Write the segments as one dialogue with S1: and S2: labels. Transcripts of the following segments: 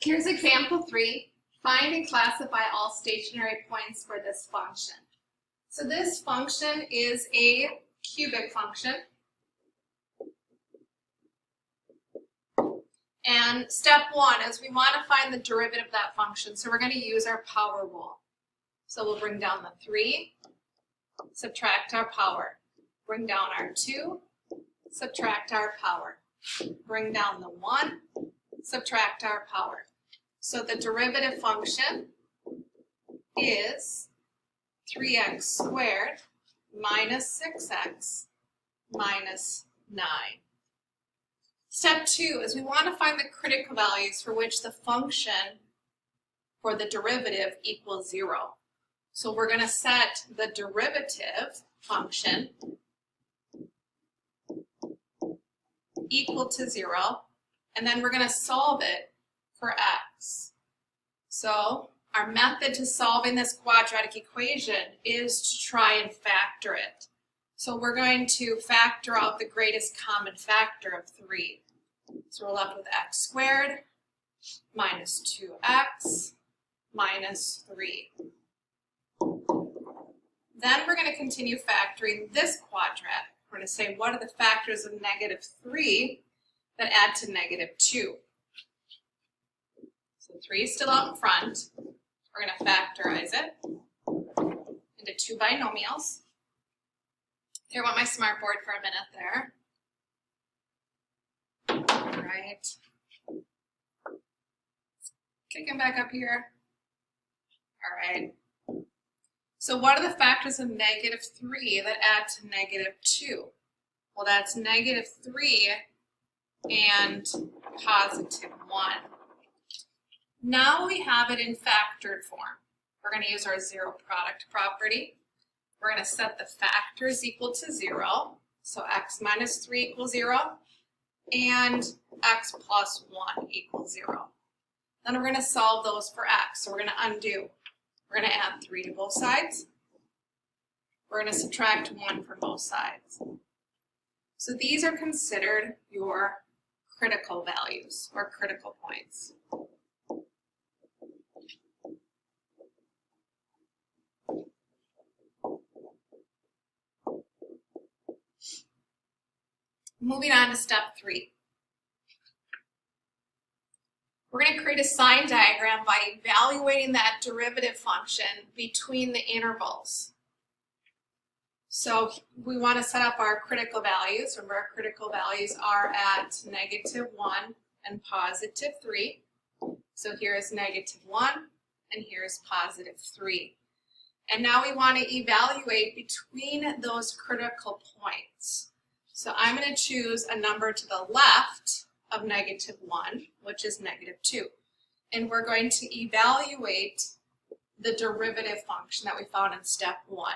S1: Here's example 3. Find and classify all stationary points for this function. So this function is a cubic function. And step 1 is we want to find the derivative of that function. So we're going to use our power rule. So we'll bring down the 3, subtract our power. Bring down our 2, subtract our power. Bring down the 1, subtract our power. So the derivative function is 3x squared minus 6x minus 9. Step 2 is we want to find the critical values for which the function for the derivative equals 0. So we're going to set the derivative function equal to 0, and then we're going to solve it for x. So our method to solving this quadratic equation is to try and factor it. So we're going to factor out the greatest common factor of 3. So we're left with x squared minus 2x minus 3. Then we're going to continue factoring this quadratic. We're going to say, what are the factors of negative 3 that add to negative 2? So 3 is still out in front. We're going to factorize it into 2 binomials. Here, I want my smartboard for a minute there. All right. Kicking back up here. All right. So what are the factors of negative 3 that add to negative 2? Well, that's negative 3 and positive 1. Now we have it in factored form. We're going to use our zero product property. We're going to set the factors equal to 0. So x minus 3 equals 0 and x plus 1 equals 0. Then we're going to solve those for x. So we're going to undo. We're going to add 3 to both sides. We're going to subtract 1 from both sides. So these are considered your critical values or critical points. Moving on to step 3. We're going to create a sign diagram by evaluating that derivative function between the intervals. So we want to set up our critical values. Remember, our critical values are at negative 1 and positive 3. So here's negative 1 and here's positive 3. And now we want to evaluate between those critical points. So I'm going to choose a number to the left of negative 1, which is negative 2. And we're going to evaluate the derivative function that we found in step 1.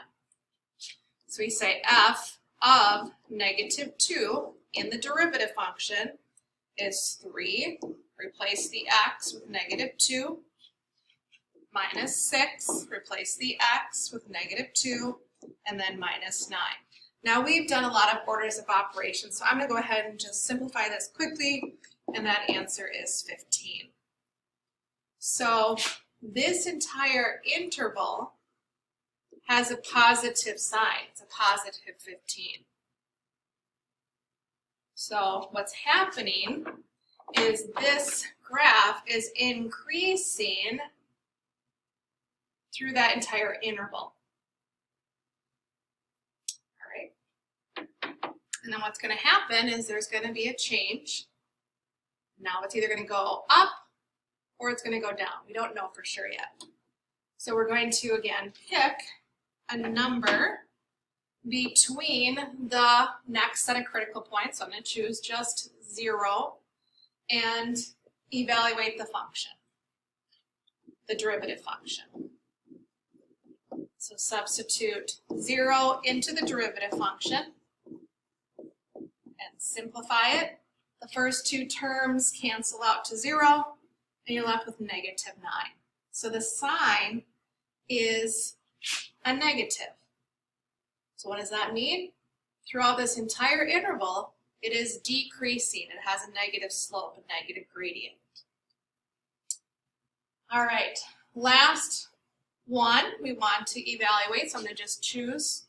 S1: So we say f of negative 2 in the derivative function is 3. Replace the x with negative 2. Minus 6. Replace the x with negative 2. And then minus 9. Now we've done a lot of orders of operations, so I'm going to go ahead and just simplify this quickly, and that answer is 15. So this entire interval has a positive sign. It's a positive 15. So what's happening is this graph is increasing through that entire interval. And then what's going to happen is there's going to be a change. Now it's either going to go up or it's going to go down. We don't know for sure yet. So we're going to, again, pick a number between the next set of critical points. So I'm going to choose just 0 and evaluate the function, the derivative function. So substitute 0 into the derivative function. And simplify it. The first 2 terms cancel out to 0, and you're left with negative 9. So the sign is a negative. So what does that mean? Throughout this entire interval, It is decreasing. It has a negative slope, a negative gradient. All right, last one we want to evaluate, so I'm going to just choose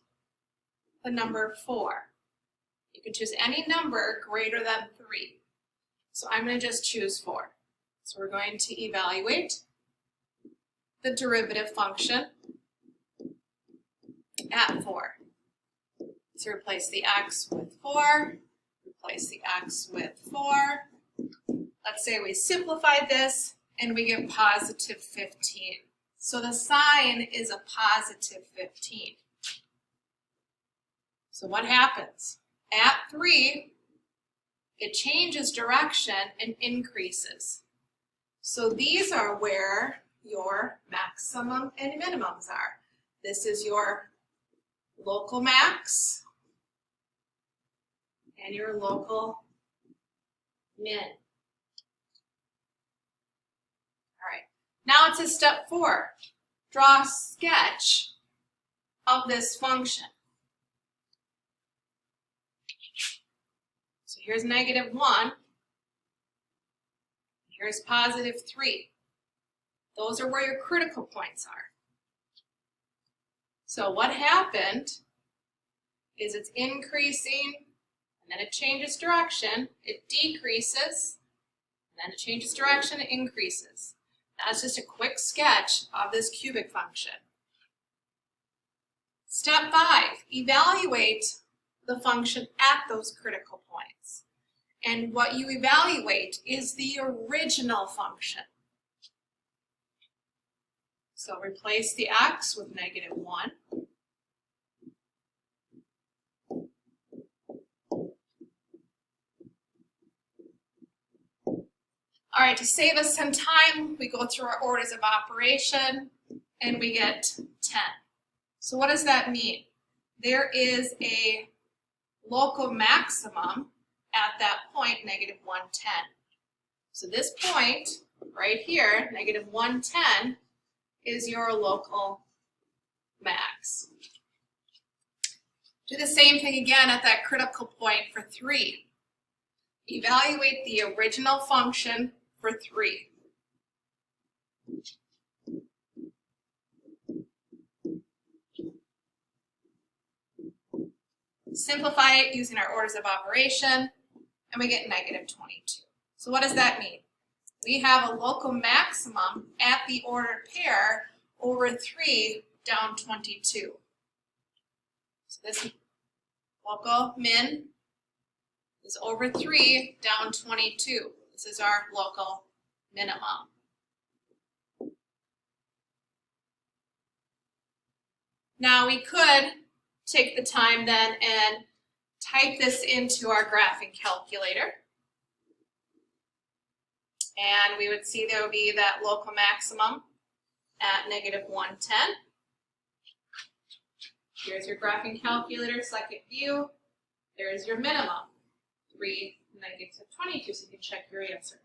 S1: the number 4. You can choose any number greater than 3. So I'm going to just choose 4. So we're going to evaluate the derivative function at 4. So replace the x with 4, replace the x with 4. Let's say we simplified this and we get positive 15. So the sign is a positive 15. So what happens? At 3, it changes direction and increases. So these are where your maximum and minimums are. This is your local max and your local min. All right, now it says step 4. Draw a sketch of this function. So here's negative 1. Here's positive 3. Those are where your critical points are. So what happened is it's increasing, and then it changes direction, it decreases, and then it changes direction, it increases. That's just a quick sketch of this cubic function. Step 5, evaluate the function at those critical points. And what you evaluate is the original function. So replace the x with negative 1. All right, to save us some time, we go through our orders of operation and we get 10. So what does that mean? There is a local maximum at that point, negative 110. So this point right here, negative 110, is your local max. Do the same thing again at that critical point for 3. Evaluate the original function for 3. Simplify it using our orders of operation, and we get negative 22. So what does that mean? We have a local maximum at the ordered pair over 3 down 22. So this local min is over 3 down 22. This is our local minimum. Now we could take the time then and type this into our graphing calculator. And we would see there would be that local maximum at negative 110. Here's your graphing calculator, second view. There's your minimum, 3, negative 22, so you can check your answer.